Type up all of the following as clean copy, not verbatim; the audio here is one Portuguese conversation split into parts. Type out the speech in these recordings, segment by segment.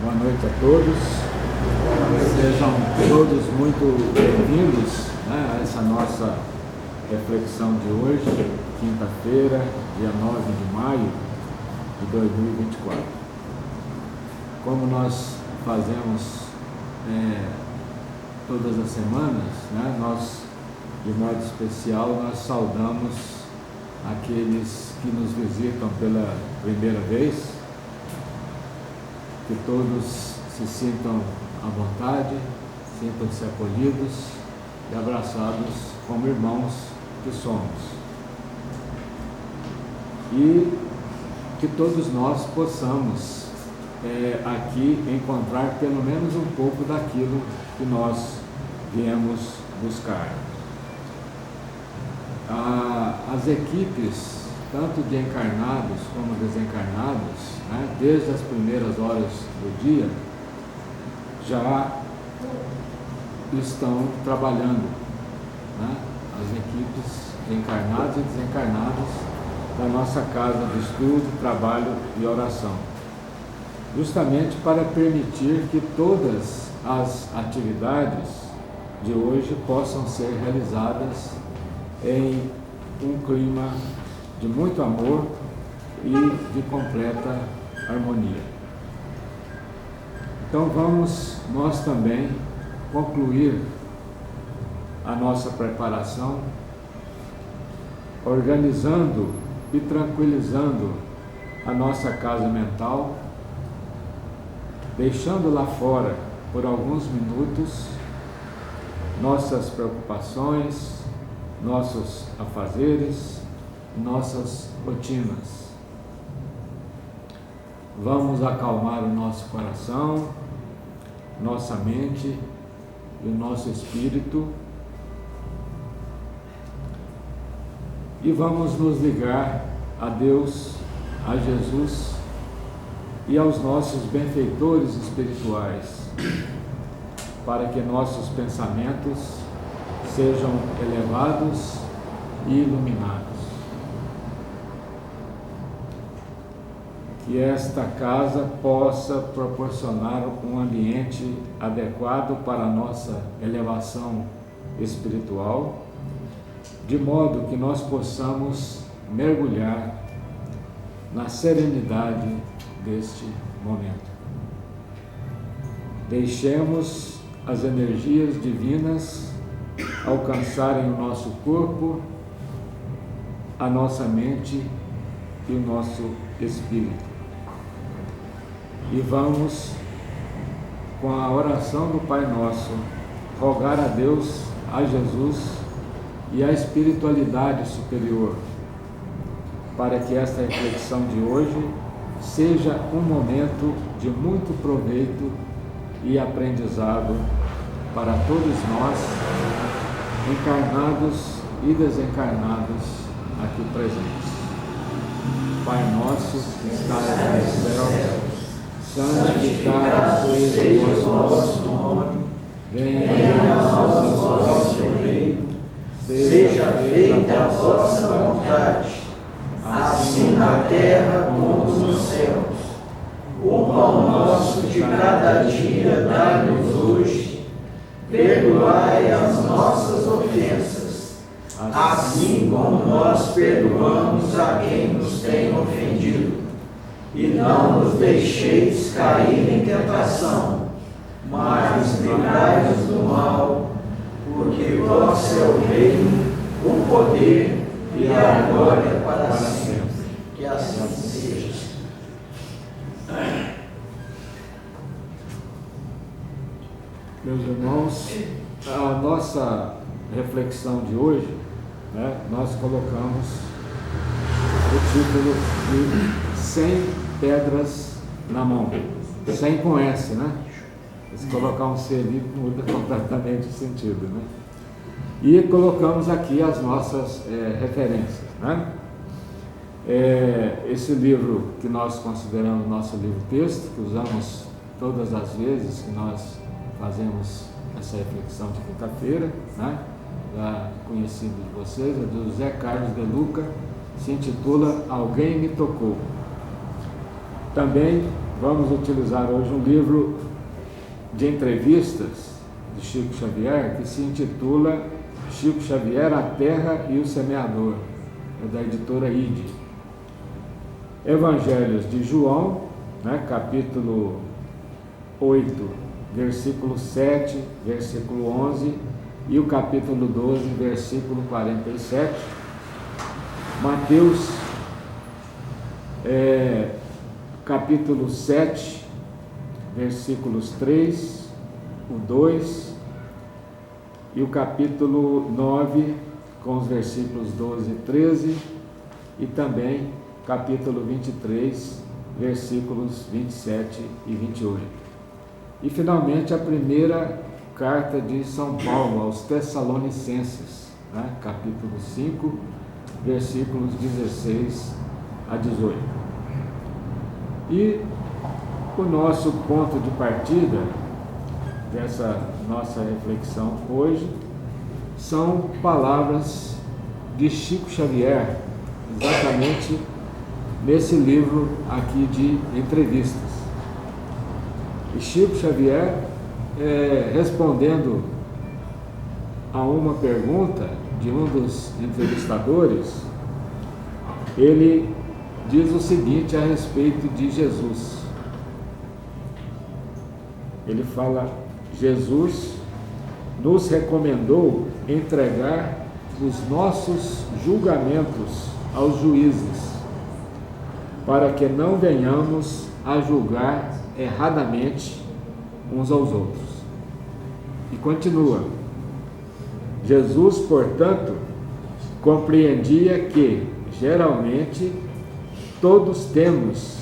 Boa noite a todos. Sejam todos muito bem-vindos, a essa nossa reflexão de hoje, quinta-feira, dia 9 de maio de 2024. Como nós fazemos todas as semanas, nós, de modo especial, nós saudamos aqueles que nos visitam pela primeira vez. Que todos se sintam à vontade, sintam-se acolhidos e abraçados como irmãos que somos. E que todos nós possamos aqui encontrar pelo menos um pouco daquilo que nós viemos buscar. As equipes, tanto de encarnados como desencarnados, desde as primeiras horas do dia, já estão trabalhando, as equipes de encarnados e desencarnados da nossa casa de estudo, trabalho e oração, justamente para permitir que todas as atividades de hoje possam ser realizadas em um clima de muito amor e de completa harmonia. Então vamos nós também concluir a nossa preparação, organizando e tranquilizando a nossa casa mental, deixando lá fora por alguns minutos nossas preocupações, nossos afazeres, nossas rotinas. Vamos acalmar o nosso coração, nossa mente e o nosso espírito e vamos nos ligar a Deus, a Jesus e aos nossos benfeitores espirituais, para que nossos pensamentos sejam elevados e iluminados. Que esta casa possa proporcionar um ambiente adequado para a nossa elevação espiritual, de modo que nós possamos mergulhar na serenidade deste momento. Deixemos as energias divinas alcançarem o nosso corpo, a nossa mente e o nosso espírito. E vamos, com a oração do Pai Nosso, rogar a Deus, a Jesus e à espiritualidade superior, para que esta reflexão de hoje seja um momento de muito proveito e aprendizado para todos nós, encarnados e desencarnados aqui presentes. Pai nosso que estás no céu, santificado seja o vosso nome, venha a nós o vosso reino, seja feita a vossa vontade, assim na terra como nos céus. O pão nosso de cada dia dai-nos hoje, perdoai as nossas ofensas, assim como nós perdoamos a quem nos tem ofendido. E não nos deixeis cair em tentação, mas livrai-nos do mal, porque vosso é o reino, o poder e a glória para sempre. Que assim seja. Meus irmãos, a nossa reflexão de hoje, nós colocamos o título de 100 pedras na mão, 100 com S, Se colocar um C ali, muda completamente o sentido, E colocamos aqui as nossas referências, Esse livro que nós consideramos nosso livro-texto, que usamos todas as vezes que nós fazemos essa reflexão de quinta-feira, já conhecido de vocês, é do José Carlos de Luca, se intitula Alguém Me Tocou. Também vamos utilizar hoje um livro de entrevistas de Chico Xavier que se intitula Chico Xavier, a Terra e o Semeador, é da editora ID. Evangelhos de João, né, capítulo 8, versículo 7, versículo 11 e o capítulo 12, versículo 47. Mateus, capítulo 7, versículos 3, o 2 e o capítulo 9, com os versículos 12 e 13, e também capítulo 23, versículos 27 e 28. E finalmente a primeira carta de São Paulo aos Tessalonicenses, né? Capítulo 5, versículos 16 a 18. E o nosso ponto de partida dessa nossa reflexão hoje são palavras de Chico Xavier, exatamente nesse livro aqui de entrevistas. E Chico Xavier, respondendo a uma pergunta de um dos entrevistadores, ele diz o seguinte a respeito de Jesus. Ele fala: Jesus nos recomendou entregar os nossos julgamentos aos juízes, para que não venhamos a julgar erradamente uns aos outros. E continua: Jesus, portanto, compreendia que, geralmente, todos temos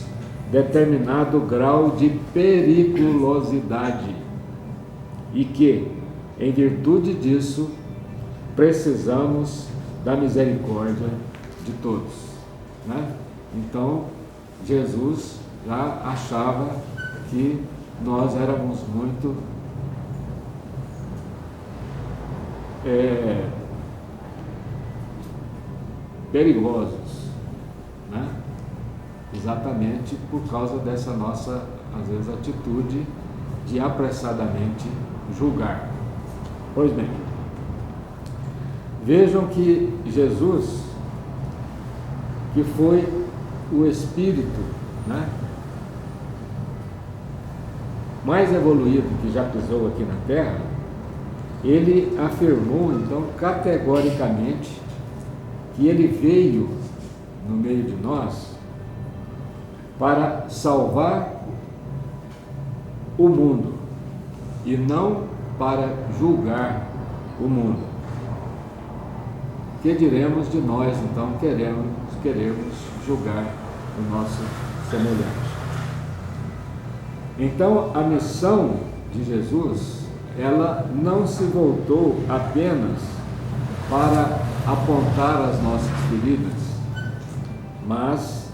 determinado grau de periculosidade e que, em virtude disso, precisamos da misericórdia de todos, né? Então, Jesus já achava que nós éramos muito perigosos, né? Exatamente por causa dessa nossa, às vezes, atitude de apressadamente julgar. Pois bem, vejam que Jesus, que foi o Espírito, né, mais evoluído que já pisou aqui na Terra, ele afirmou então categoricamente que ele veio no meio de nós para salvar o mundo e não para julgar o mundo. Que diremos de nós então queremos julgar o nosso semelhante? Então a missão de Jesus, ela não se voltou apenas para apontar as nossas feridas, mas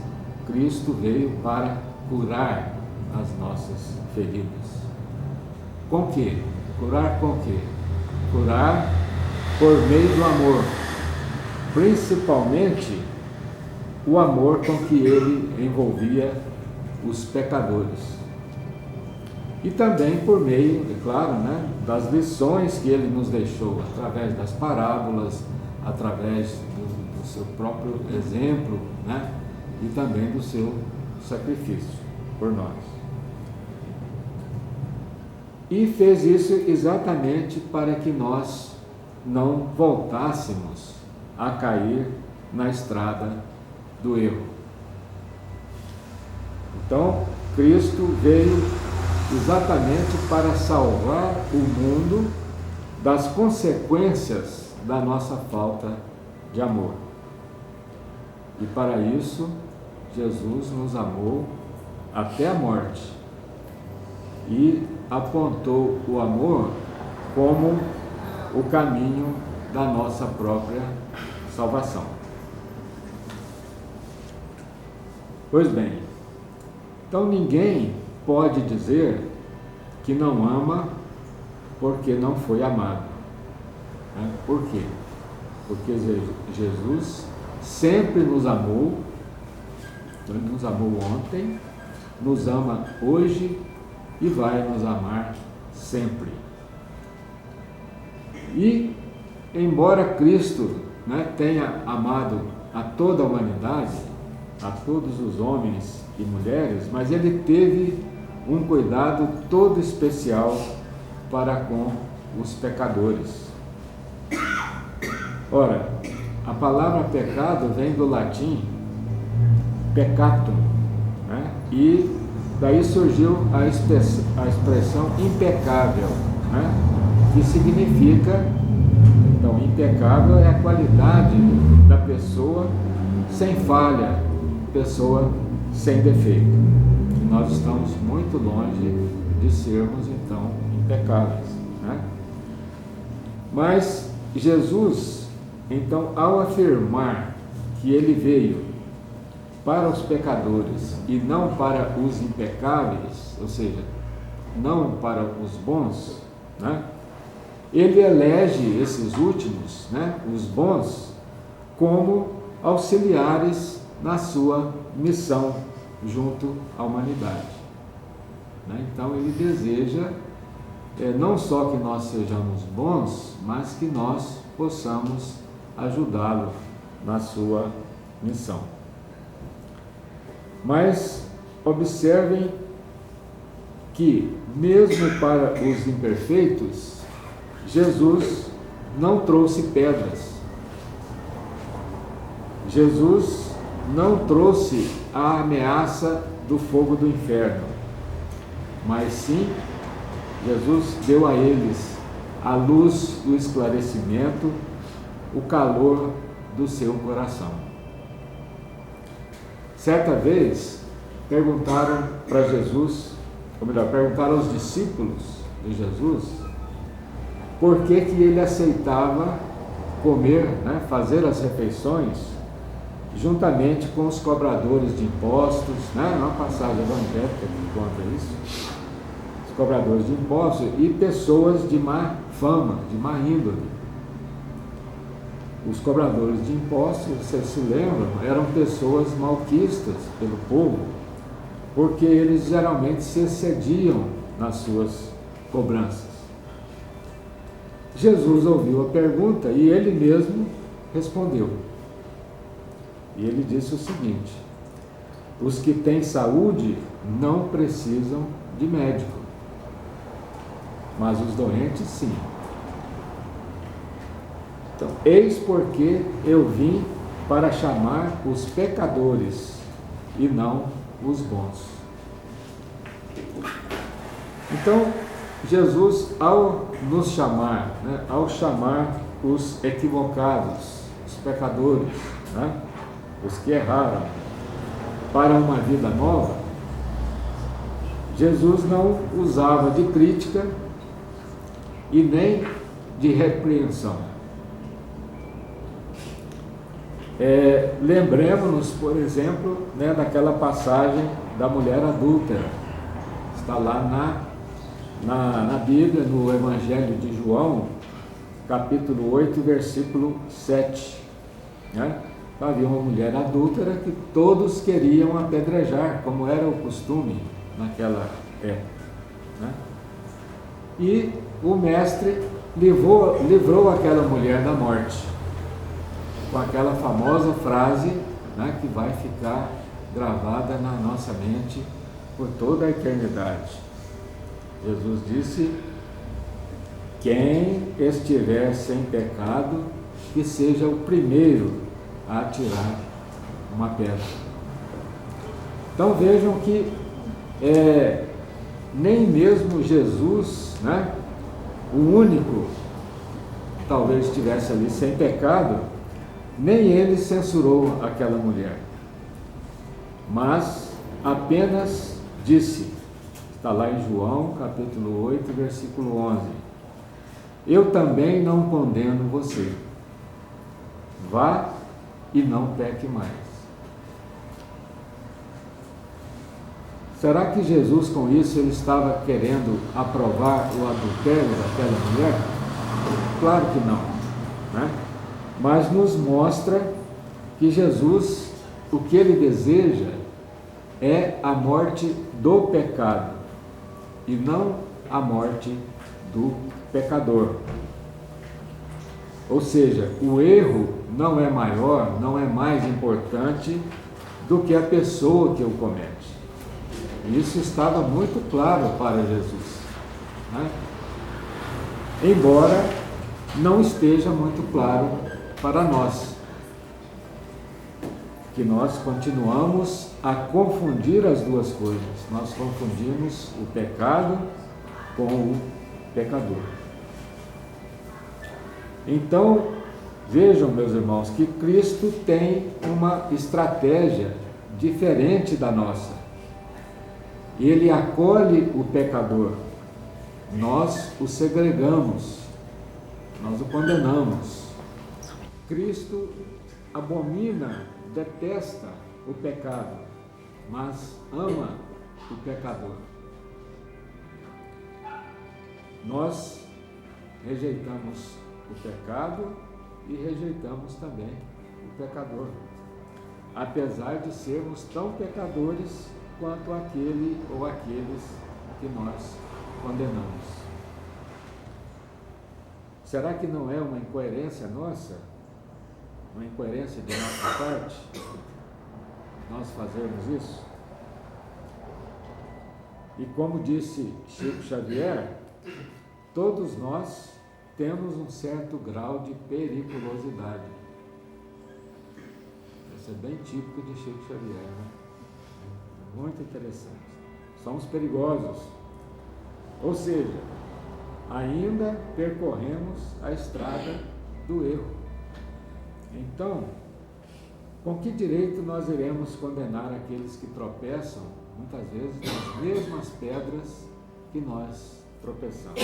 Cristo veio para curar as nossas feridas. Com quê? Curar com quê? Curar por meio do amor, principalmente o amor com que ele envolvia os pecadores. E também por meio, é claro, né, das lições que ele nos deixou, através das parábolas, através do seu próprio exemplo, né, e também do seu sacrifício por nós. E fez isso exatamente para que nós não voltássemos a cair na estrada do erro. Então, Cristo veio exatamente para salvar o mundo das consequências da nossa falta de amor. E para isso, Jesus nos amou até a morte e apontou o amor como o caminho da nossa própria salvação. Pois bem, então ninguém pode dizer que não ama porque não foi amado. Por quê? Porque Jesus sempre nos amou. Ele nos amou ontem, nos ama hoje e vai nos amar sempre. E, embora Cristo, tenha amado a toda a humanidade, a todos os homens e mulheres, mas ele teve um cuidado todo especial para com os pecadores. Ora, a palavra pecado vem do latim peccatum, e daí surgiu a expressão impecável, que significa, então, impecável é a qualidade da pessoa sem falha, pessoa sem defeito. E nós estamos muito longe de sermos, então, impecáveis. Mas Jesus, então, ao afirmar que ele veio para os pecadores e não para os impecáveis, ou seja, não para os bons, ele elege esses últimos, os bons, como auxiliares na sua missão junto à humanidade. Então ele deseja não só que nós sejamos bons, mas que nós possamos ajudá-lo na sua missão. Mas observem que, mesmo para os imperfeitos, Jesus não trouxe pedras. Jesus não trouxe a ameaça do fogo do inferno, mas sim, Jesus deu a eles a luz do esclarecimento, o calor do seu coração. Certa vez, perguntaram para Jesus, ou melhor, perguntaram aos discípulos de Jesus, por que ele aceitava comer, fazer as refeições juntamente com os cobradores de impostos, uma passagem evangélica que conta isso, os cobradores de impostos e pessoas de má fama, de má índole. Os cobradores de impostos, vocês se lembram, eram pessoas malquistas pelo povo, porque eles geralmente se excediam nas suas cobranças. Jesus ouviu a pergunta e ele mesmo respondeu. E ele disse o seguinte: os que têm saúde não precisam de médico, mas os doentes sim. Então, eis porque eu vim para chamar os pecadores e não os bons. Então, Jesus, ao nos chamar, ao chamar os equivocados, os pecadores, os que erraram, para uma vida nova, Jesus não usava de crítica e nem de repreensão. Lembremos-nos, por exemplo, daquela passagem da mulher adúltera. Está lá na Bíblia, no Evangelho de João, capítulo 8, versículo 7. Havia uma mulher adúltera que todos queriam apedrejar, como era o costume naquela época. E o mestre livrou aquela mulher da morte, com aquela famosa frase, que vai ficar gravada na nossa mente por toda a eternidade. Jesus disse: quem estiver sem pecado, que seja o primeiro a atirar uma pedra. Então vejam que nem mesmo Jesus, o único que talvez estivesse ali sem pecado, nem ele censurou aquela mulher, mas apenas disse, está lá em João capítulo 8, versículo 11: eu também não condeno você, vá e não peque mais. Será que Jesus, com isso, ele estava querendo aprovar o adultério daquela mulher? Claro que não, Mas nos mostra que Jesus, o que ele deseja é a morte do pecado e não a morte do pecador. Ou seja, o erro não é maior, não é mais importante do que a pessoa que o comete. Isso estava muito claro para Jesus, né? Embora não esteja muito claro para nós, que nós continuamos a confundir as duas coisas. Nós confundimos o pecado com o pecador. Então, vejam, meus irmãos, que Cristo tem uma estratégia diferente da nossa. Ele acolhe o pecador, nós o segregamos, nós o condenamos. Cristo abomina, detesta o pecado, mas ama o pecador. Nós rejeitamos o pecado e rejeitamos também o pecador, apesar de sermos tão pecadores quanto aquele ou aqueles que nós condenamos. Será que não é uma incoerência nossa? Uma incoerência de nossa parte? Nós fazermos isso? E como disse Chico Xavier, todos nós temos um certo grau de periculosidade. Isso é bem típico de Chico Xavier, né? Muito interessante. Somos perigosos. Ou seja, ainda percorremos a estrada do erro. Então, com que direito nós iremos condenar aqueles que tropeçam, muitas vezes, nas mesmas pedras que nós tropeçamos?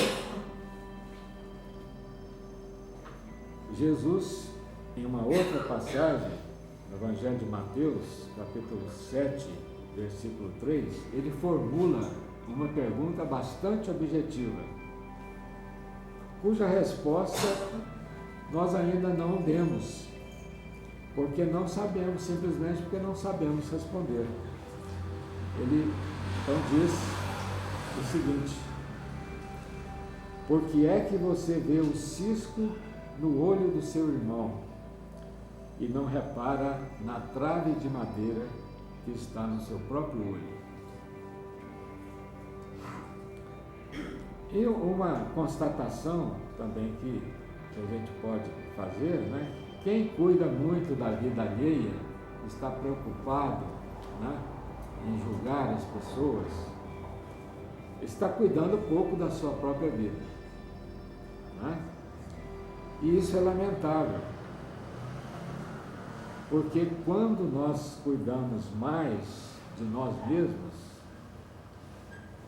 Jesus, em uma outra passagem, no Evangelho de Mateus, capítulo 7, versículo 3, ele formula uma pergunta bastante objetiva, cuja resposta nós ainda não demos, porque não sabemos, simplesmente porque não sabemos responder. Ele então diz o seguinte: por que é que você vê o cisco no olho do seu irmão e não repara na trave de madeira que está no seu próprio olho? E uma constatação também que a gente pode fazer, né? Quem cuida muito da vida alheia, está preocupado, né, em julgar as pessoas, está cuidando pouco da sua própria vida, né? E isso é lamentável, porque quando nós cuidamos mais de nós mesmos,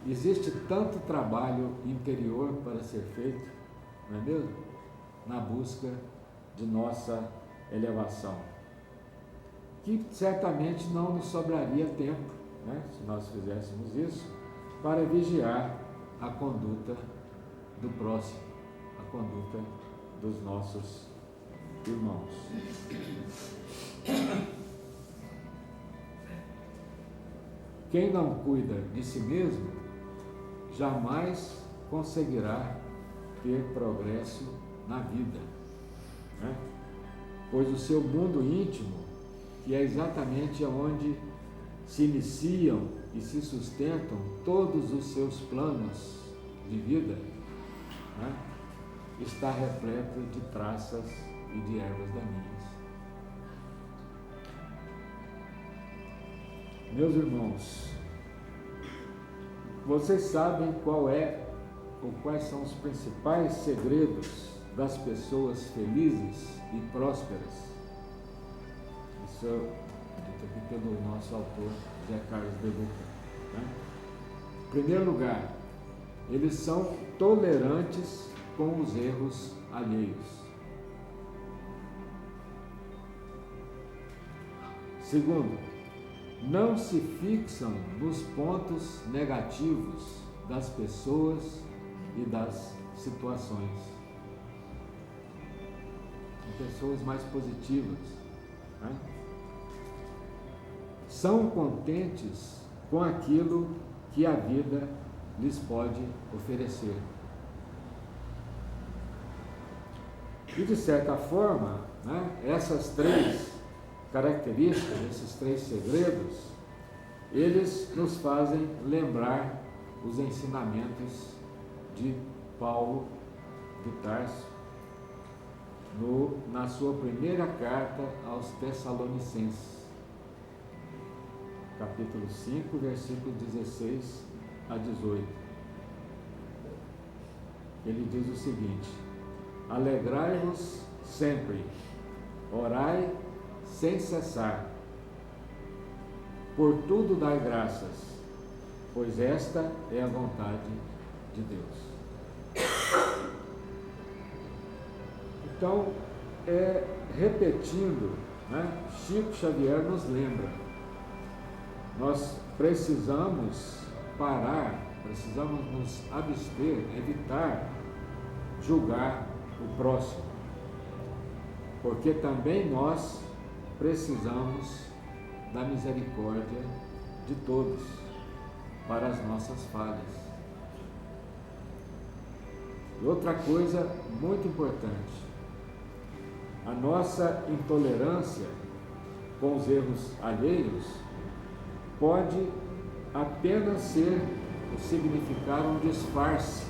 existe tanto trabalho interior para ser feito, não é mesmo? Na busca de nossa elevação, que certamente não nos sobraria tempo, né, se nós fizéssemos isso, para vigiar a conduta do próximo, a conduta dos nossos irmãos. Quem não cuida de si mesmo, jamais conseguirá ter progresso na vida, né? Pois o seu mundo íntimo, que é exatamente onde se iniciam e se sustentam todos os seus planos de vida, né, está repleto de traças e de ervas daninhas. Meus irmãos, vocês sabem qual é ou quais são os principais segredos das pessoas felizes e prósperas? Isso é dito aqui pelo nosso autor, José Carlos de Luca, né? Em primeiro lugar, eles são tolerantes com os erros alheios. Segundo, não se fixam nos pontos negativos das pessoas e das situações. São pessoas mais positivas, né? São contentes com aquilo que a vida lhes pode oferecer. E de certa forma, né, essas três características, esses três segredos, eles nos fazem lembrar os ensinamentos de Paulo de Tarso na sua primeira carta aos Tessalonicenses, capítulo 5, versículos 16 a 18. Ele diz o seguinte: alegrai-vos sempre, orai sem cessar, por tudo dai graças, pois esta é a vontade de Deus. Então, repetindo, né, Chico Xavier nos lembra, nós precisamos parar, precisamos nos abster, evitar julgar o próximo, porque também nós precisamos da misericórdia de todos para as nossas falhas. E outra coisa muito importante, a nossa intolerância com os erros alheios pode apenas significar um disfarce,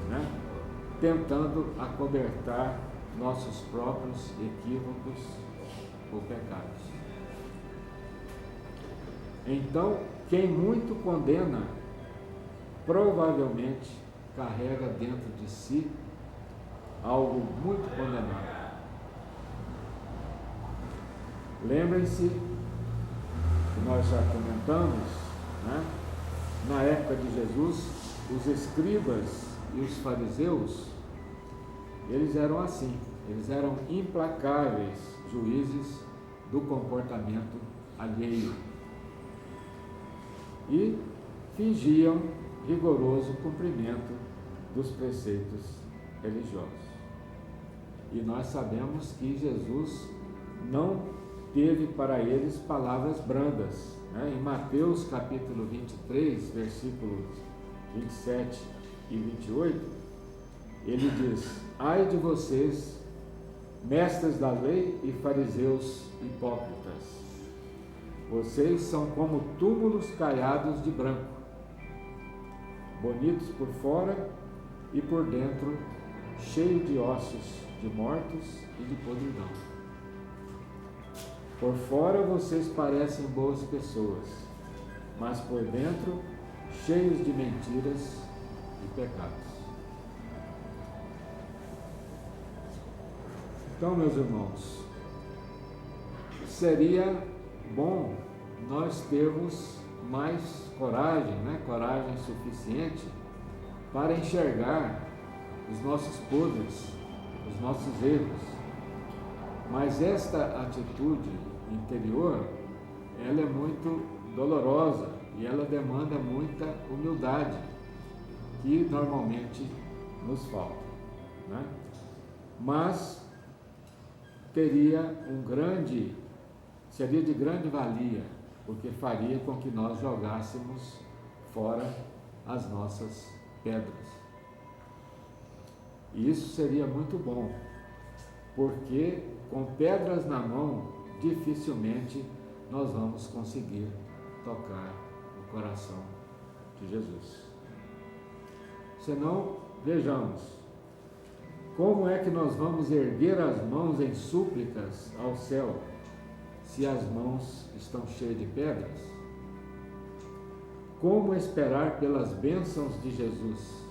né? Tentando acobertar nossos próprios equívocos ou pecados. Então, quem muito condena, provavelmente carrega dentro de si algo muito condenável. Lembrem-se que nós já comentamos, né? Na época de Jesus, os escribas e os fariseus, eles eram assim, eles eram implacáveis juízes do comportamento alheio e fingiam rigoroso cumprimento dos preceitos religiosos. E nós sabemos que Jesus não teve para eles palavras brandas, né? Em Mateus capítulo 23, versículos 27 e 28, ele diz: ai de vocês, mestres da lei e fariseus hipócritas, vocês são como túmulos caiados de branco, bonitos por fora e por dentro cheio de ossos de mortos e de podridão. Por fora vocês parecem boas pessoas, mas por dentro cheios de mentiras e pecados. Então, meus irmãos, seria bom nós termos mais coragem, né? Coragem suficiente para enxergar os nossos podres, os nossos erros. Mas esta atitude interior, ela é muito dolorosa e ela demanda muita humildade, que normalmente nos falta, né? Mas seria de grande valia, porque faria com que nós jogássemos fora as nossas pedras. E isso seria muito bom, porque com pedras na mão, dificilmente nós vamos conseguir tocar o coração de Jesus. Senão, vejamos, como é que nós vamos erguer as mãos em súplicas ao céu, se as mãos estão cheias de pedras? Como esperar pelas bênçãos de Jesus,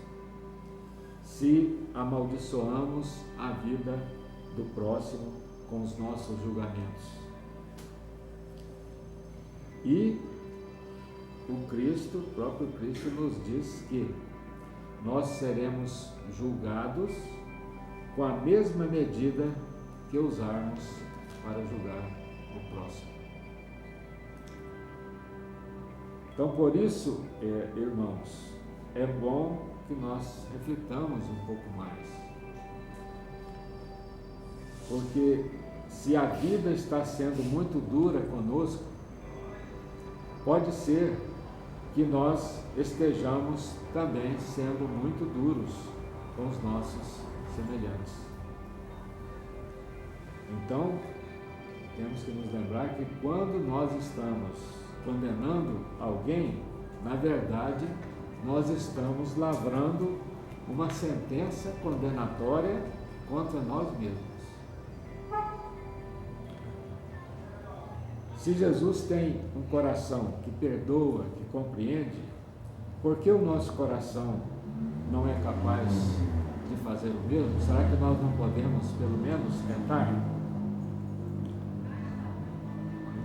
se amaldiçoamos a vida do próximo com os nossos julgamentos? E o próprio Cristo nos diz que nós seremos julgados com a mesma medida que usarmos para julgar o próximo. Então, por isso, irmãos, é bom que nós reflitamos um pouco mais. Porque se a vida está sendo muito dura conosco, pode ser que nós estejamos também sendo muito duros com os nossos semelhantes. Então, temos que nos lembrar que quando nós estamos condenando alguém, na verdade, nós estamos lavrando uma sentença condenatória contra nós mesmos. Se Jesus tem um coração que perdoa, que compreende, por que o nosso coração não é capaz de fazer o mesmo? Será que nós não podemos, pelo menos, tentar?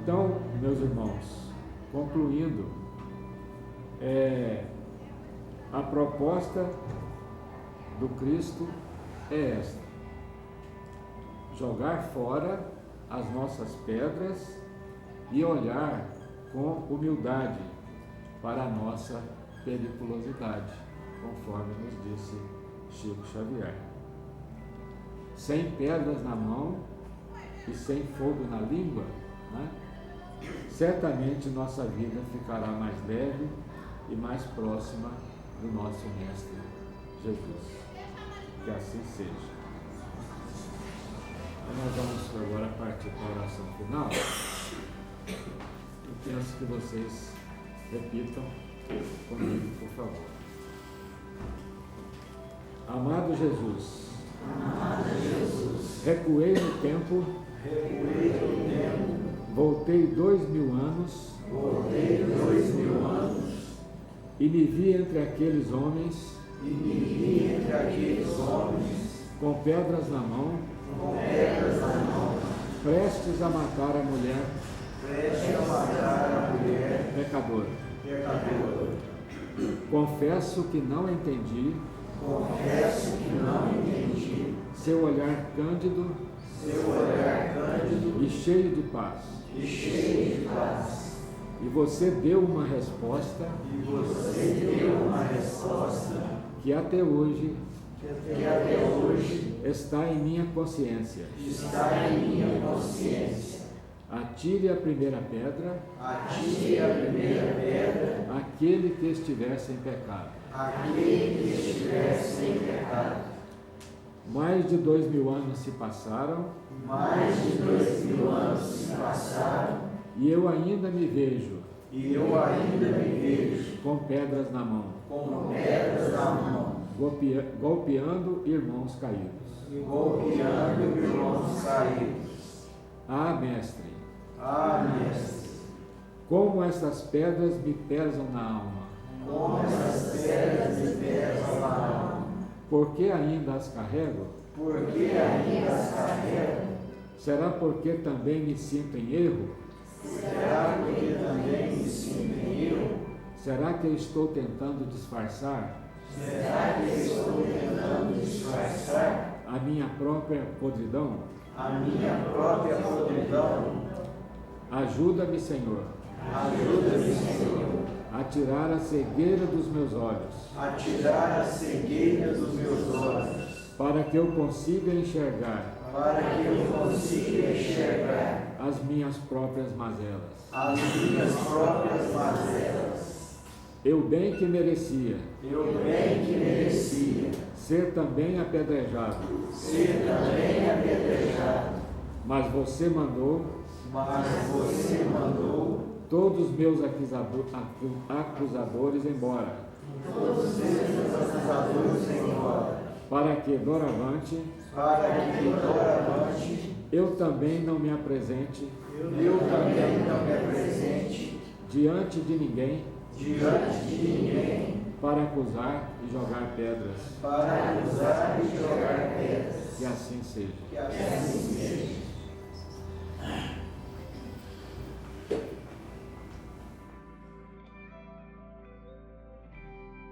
Então, meus irmãos, concluindo, a proposta do Cristo é esta: jogar fora as nossas pedras e olhar com humildade para a nossa periculosidade, conforme nos disse Chico Xavier. Sem pedras na mão e sem fogo na língua, né? Certamente nossa vida ficará mais leve e mais próxima do nosso Mestre Jesus. Que assim seja. Nós vamos agora partir para a oração final. Eu penso que vocês repitam comigo, por favor. Amado Jesus, recuei no tempo, voltei 2000 anos, e me vi entre aqueles homens, com pedras na mão, prestes a matar a mulher pecadora. Confesso que não entendi seu olhar cândido e cheio de paz. E você deu uma resposta que até hoje está em minha consciência. Atire a primeira pedra, aquele que estiver sem pecado. Mais de 2000 anos se passaram, e eu ainda me vejo com pedras na mão, golpeando irmãos caídos. Ah, mestre, como essas pedras me pesam na alma. Por que ainda as carrego? Será porque também me sinto em erro? Será que eu estou tentando disfarçar a minha própria podridão? Ajuda-me, Senhor, a tirar a cegueira dos meus olhos, para que eu consiga enxergar as minhas próprias mazelas. Eu bem que merecia ser também apedrejado, mas você mandou todos meus acusadores embora, para que doravante eu também não me apresente diante de ninguém para acusar e jogar pedras. Que assim seja.